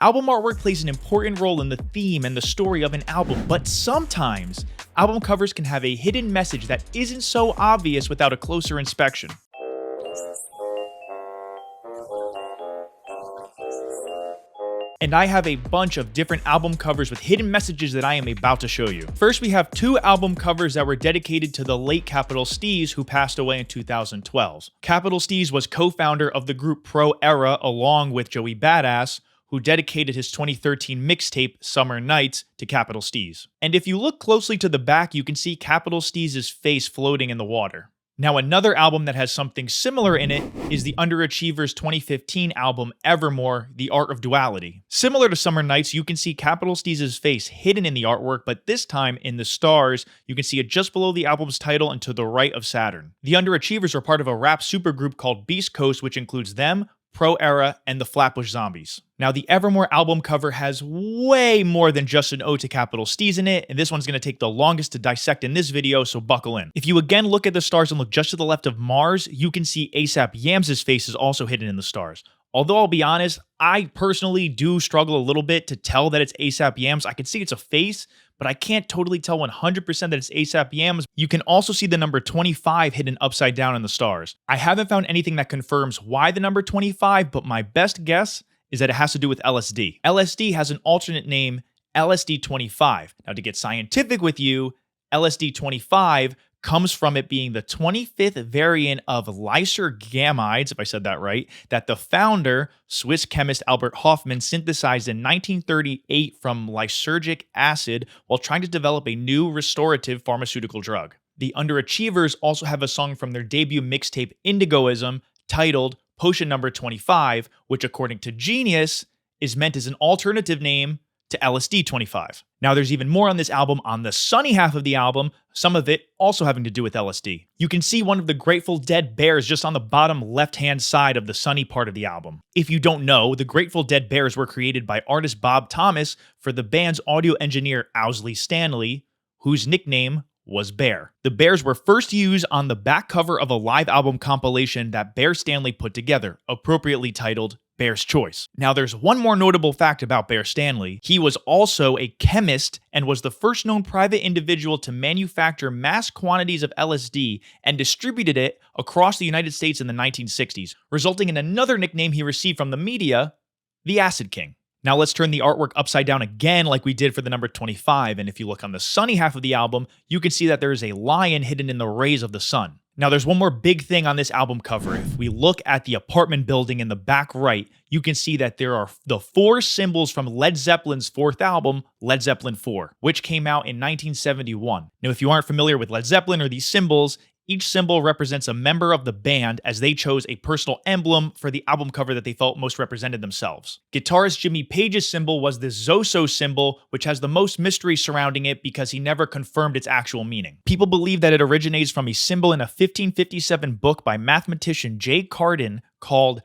Album artwork plays an important role in the theme and the story of an album, but sometimes album covers can have a hidden message that isn't so obvious without a closer inspection. And I have a bunch of different album covers with hidden messages that I am about to show you. First, we have two album covers that were dedicated to the late Capital Steez, who passed away in 2012. Capital Steez was co-founder of the group Pro Era along with Joey Badass, who dedicated his 2013 mixtape Summer Nights to Capital Steez. And if you look closely to the back, you can see Capital Steez's face floating in the water. Now, another album that has something similar in it is the Underachievers' 2015 album Evermore, The Art of Duality. Similar to Summer Nights, you can see Capital Steez's face hidden in the artwork, but this time in the stars, you can see it just below the album's title and to the right of Saturn. The Underachievers are part of a rap supergroup called Beast Coast, which includes them, Pro Era, and the Flatbush Zombies. Now, the Evermore album cover has way more than just an ode to Capital Steez in it, and this one's going to take the longest to dissect in this video, so buckle in. If you again look at the stars and look just to the left of Mars, you can see ASAP Yams' face is also hidden in the stars. Although I'll be honest, I personally do struggle a little bit to tell that it's ASAP Yams. I can see it's a face, but I can't totally tell 100% that it's ASAP Yams. You can also see the number 25 hidden upside down in the stars. I haven't found anything that confirms why the number 25, but my best guess is that it has to do with LSD. LSD has an alternate name, LSD-25. Now, to get scientific with you, LSD-25 comes from it being the 25th variant of lysergamides, if I said that right, that the founder, Swiss chemist Albert Hofmann, synthesized in 1938 from lysergic acid while trying to develop a new restorative pharmaceutical drug. The Underachievers also have a song from their debut mixtape Indigoism titled Potion Number 25, which according to Genius is meant as an alternative name to LSD-25. Now, there's even more on this album on the sunny half of the album, some of it also having to do with LSD. You can see one of the Grateful Dead bears just on the bottom left-hand side of the sunny part of the album. If you don't know, the Grateful Dead bears were created by artist Bob Thomas for the band's audio engineer Owsley Stanley, whose nickname was Bear. The bears were first used on the back cover of a live album compilation that Bear Stanley put together, appropriately titled Bear's Choice. Now, there's one more notable fact about Bear Stanley. He was also a chemist and was the first known private individual to manufacture mass quantities of LSD and distributed it across the United States in the 1960s, resulting in another nickname he received from the media, the Acid King. Now let's turn the artwork upside down again like we did for the number 25, and if you look on the sunny half of the album, you can see that there is a lion hidden in the rays of the sun. Now there's one more big thing on this album cover. If we look at the apartment building in the back right, you can see that there are the four symbols from Led Zeppelin's fourth album, Led Zeppelin IV, which came out in 1971. Now if you aren't familiar with Led Zeppelin or these symbols, each symbol represents a member of the band as they chose a personal emblem for the album cover that they felt most represented themselves. Guitarist Jimmy Page's symbol was the Zoso symbol, which has the most mystery surrounding it because he never confirmed its actual meaning. People believe that it originates from a symbol in a 1557 book by mathematician J. Cardan called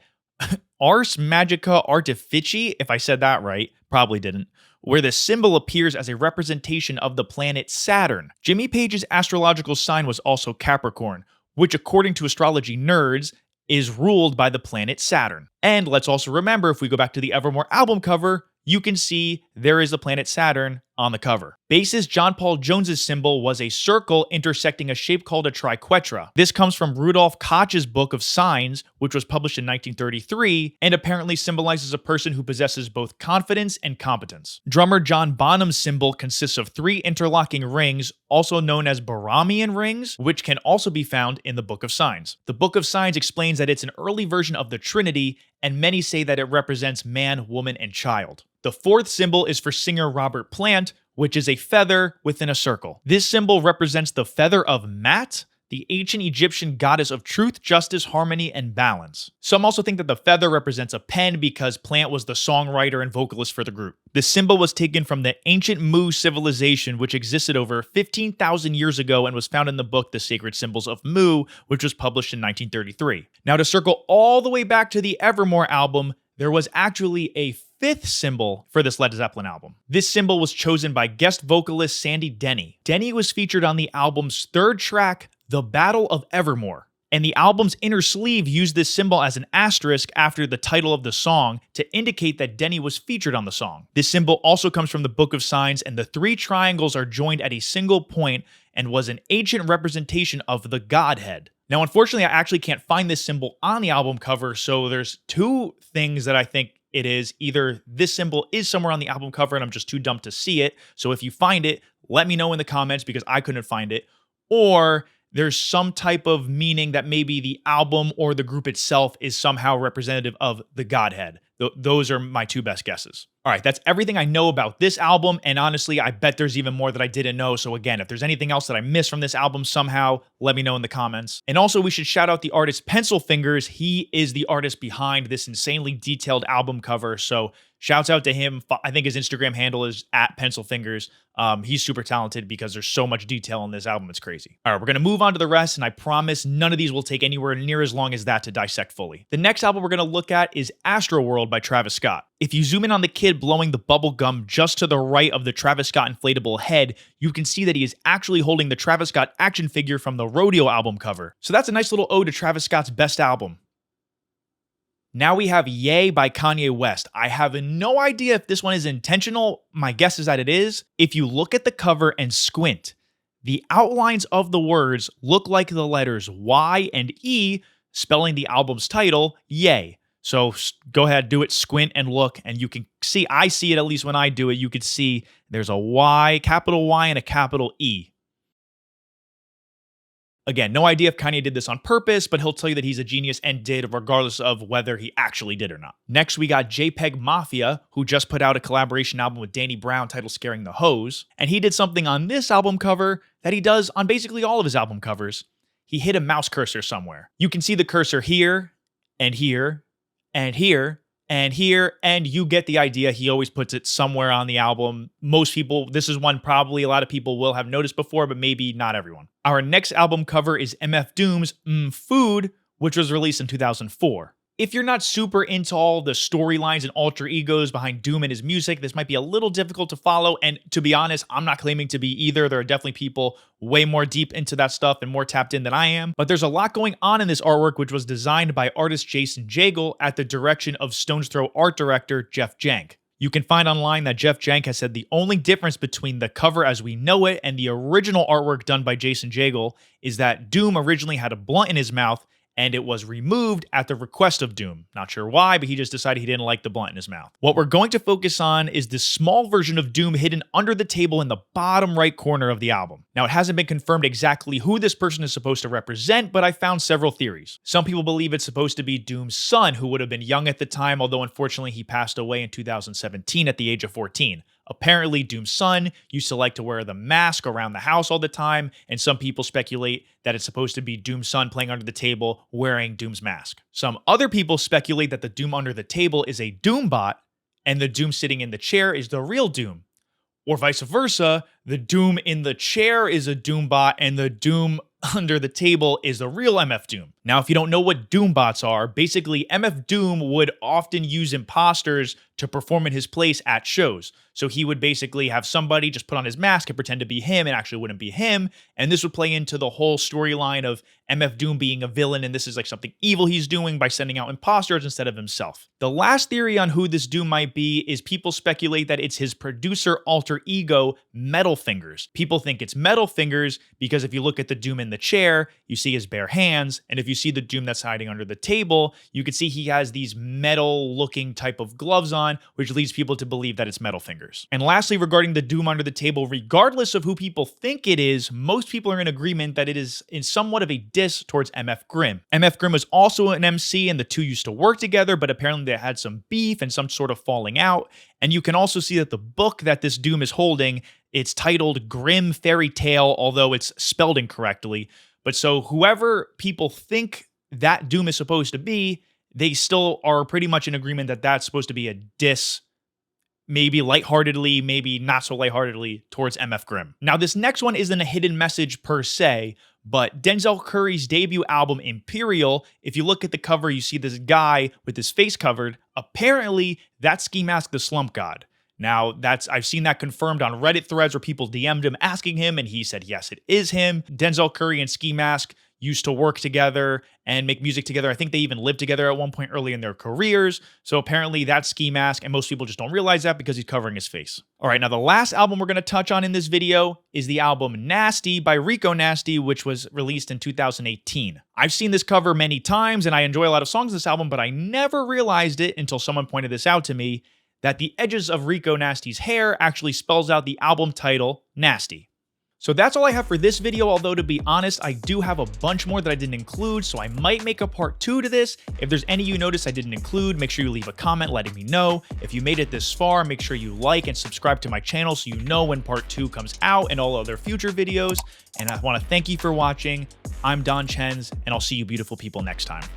Ars Magica Artificii, if I said that right, probably didn't, where the symbol appears as a representation of the planet Saturn. Jimmy Page's astrological sign was also Capricorn, which according to astrology nerds, is ruled by the planet Saturn. And let's also remember, if we go back to the Evermore album cover, you can see there is the planet Saturn on the cover. Bassist John Paul Jones's symbol was a circle intersecting a shape called a triquetra. This comes from Rudolf Koch's Book of Signs, which was published in 1933, and apparently symbolizes a person who possesses both confidence and competence. Drummer John Bonham's symbol consists of three interlocking rings, also known as Borromean rings, which can also be found in the Book of Signs. The Book of Signs explains that it's an early version of the Trinity, and many say that it represents man, woman, and child. The fourth symbol is for singer Robert Plant, which is a feather within a circle. This symbol represents the feather of Mat, the ancient Egyptian goddess of truth, justice, harmony, and balance. Some also think that the feather represents a pen because Plant was the songwriter and vocalist for the group. The symbol was taken from the ancient Mu civilization, which existed over 15,000 years ago and was found in the book The Sacred Symbols of Mu, which was published in 1933. Now, to circle all the way back to the Evermore album, there was actually a fifth symbol for this Led Zeppelin album. This symbol was chosen by guest vocalist Sandy Denny. Denny was featured on the album's third track, The Battle of Evermore, And the album's inner sleeve used this symbol as an asterisk after the title of the song to indicate that Denny was featured on the song. This symbol also comes from the Book of Signs, and the 3 triangles are joined at a single point and was an ancient representation of the Godhead. Now, unfortunately, I actually can't find this symbol on the album cover, so there's 2 things that I think it is. Either this symbol is somewhere on the album cover and I'm just too dumb to see it, so if you find it, let me know in the comments because I couldn't find it, or there's some type of meaning that maybe the album or the group itself is somehow representative of the Godhead. Those are my 2 best guesses. All right, that's everything I know about this album, and honestly, I bet there's even more that I didn't know. So again, if there's anything else that I missed from this album somehow, let me know in the comments. And also, we should shout out the artist Pencil Fingers. He is the artist behind this insanely detailed album cover, so shouts out to him. I think his Instagram handle is @PencilFingers. He's super talented because there's so much detail in this album. It's crazy. All right, we're going to move on to the rest, and I promise none of these will take anywhere near as long as that to dissect fully. The next album we're going to look at is Astroworld by Travis Scott. If you zoom in on the kid blowing the bubble gum just to the right of the Travis Scott inflatable head, you can see that he is actually holding the Travis Scott action figure from the Rodeo album cover. So that's a nice little ode to Travis Scott's best album. Now we have Yay by Kanye West. I have no idea if this one is intentional. My guess is that it is. If you look at the cover and squint, the outlines of the words look like the letters Y and E, spelling the album's title, Yay. So go ahead, do it, squint and look, and you can see, I see it at least when I do it, you can see there's a Y, capital Y, and a capital E. Again, no idea if Kanye did this on purpose, but he'll tell you that he's a genius and did, regardless of whether he actually did or not. Next, we got JPEGMAFIA, who just put out a collaboration album with Danny Brown titled Scaring the Hoes, and he did something on this album cover that he does on basically all of his album covers. He hid a mouse cursor somewhere. You can see the cursor here, and here, and here, and here, and you get the idea. He always puts it somewhere on the album. Most people, this is one probably a lot of people will have noticed before, but maybe not everyone. Our next album cover is MF Doom's Food, which was released in 2004. If you're not super into all the storylines and alter egos behind Doom and his music, this might be a little difficult to follow, and to be honest, I'm not claiming to be either. There are definitely people way more deep into that stuff and more tapped in than I am, but there's a lot going on in this artwork, which was designed by artist Jason Jagle at the direction of Stone's Throw art director Jeff Jank. You can find online that Jeff Jank has said the only difference between the cover as we know it and the original artwork done by Jason Jagle is that Doom originally had a blunt in his mouth, and it was removed at the request of Doom. Not sure why, but he just decided he didn't like the blunt in his mouth. What we're going to focus on is this small version of Doom hidden under the table in the bottom right corner of the album. Now, it hasn't been confirmed exactly who this person is supposed to represent, but I found several theories. Some people believe it's supposed to be Doom's son, who would have been young at the time, although unfortunately he passed away in 2017 at the age of 14. Apparently, Doom's son used to like to wear the mask around the house all the time, and some people speculate that it's supposed to be Doom's son playing under the table wearing Doom's mask. Some other people speculate that the Doom under the table is a Doom bot, and the Doom sitting in the chair is the real Doom. Or vice versa, the Doom in the chair is a Doom bot, and the Doom under the table is the real MF Doom. Now, if you don't know what Doom bots are, basically MF Doom would often use imposters to perform in his place at shows. So he would basically have somebody just put on his mask and pretend to be him and actually wouldn't be him. And this would play into the whole storyline of MF Doom being a villain, and this is like something evil he's doing by sending out imposters instead of himself. The last theory on who this Doom might be is people speculate that it's his producer alter ego, Metal Fingers. People think it's Metal Fingers because if you look at the Doom in the chair, you see his bare hands, and if you see the Doom that's hiding under the table, you can see he has these metal-looking type of gloves on, which leads people to believe that it's Metal Fingers. And lastly, regarding the Doom under the table, regardless of who people think it is, most people are in agreement that it is in somewhat of a diss towards MF Grimm. MF Grimm was also an MC, and the two used to work together, but apparently they had some beef and some sort of falling out. And you can also see that the book that this Doom is holding, it's titled Grimm Fairy Tale, although it's spelled incorrectly. But so whoever people think that Doom is supposed to be, they still are pretty much in agreement that that's supposed to be a diss, maybe lightheartedly, maybe not so lightheartedly, towards MF Grimm. Now, this next one isn't a hidden message per se, but Denzel Curry's debut album, Imperial, if you look at the cover, you see this guy with his face covered. Apparently, that's Ski Mask the Slump God. Now, I've seen that confirmed on Reddit threads where people DM'd him asking him, and he said, yes, it is him. Denzel Curry and Ski Mask used to work together and make music together. I think they even lived together at one point early in their careers. So apparently that's ski mask, and most people just don't realize that because he's covering his face. All right, now the last album we're going to touch on in this video is the album Nasty by Rico Nasty, which was released in 2018. I've seen this cover many times and I enjoy a lot of songs on this album, but I never realized it until someone pointed this out to me, that the edges of Rico Nasty's hair actually spells out the album title, Nasty. So that's all I have for this video, although to be honest, I do have a bunch more that I didn't include, so I might make a part 2 to this. If there's any you notice I didn't include, make sure you leave a comment letting me know. If you made it this far, make sure you like and subscribe to my channel so you know when part 2 comes out and all other future videos. And I want to thank you for watching. I'm Don Chenz, and I'll see you beautiful people next time.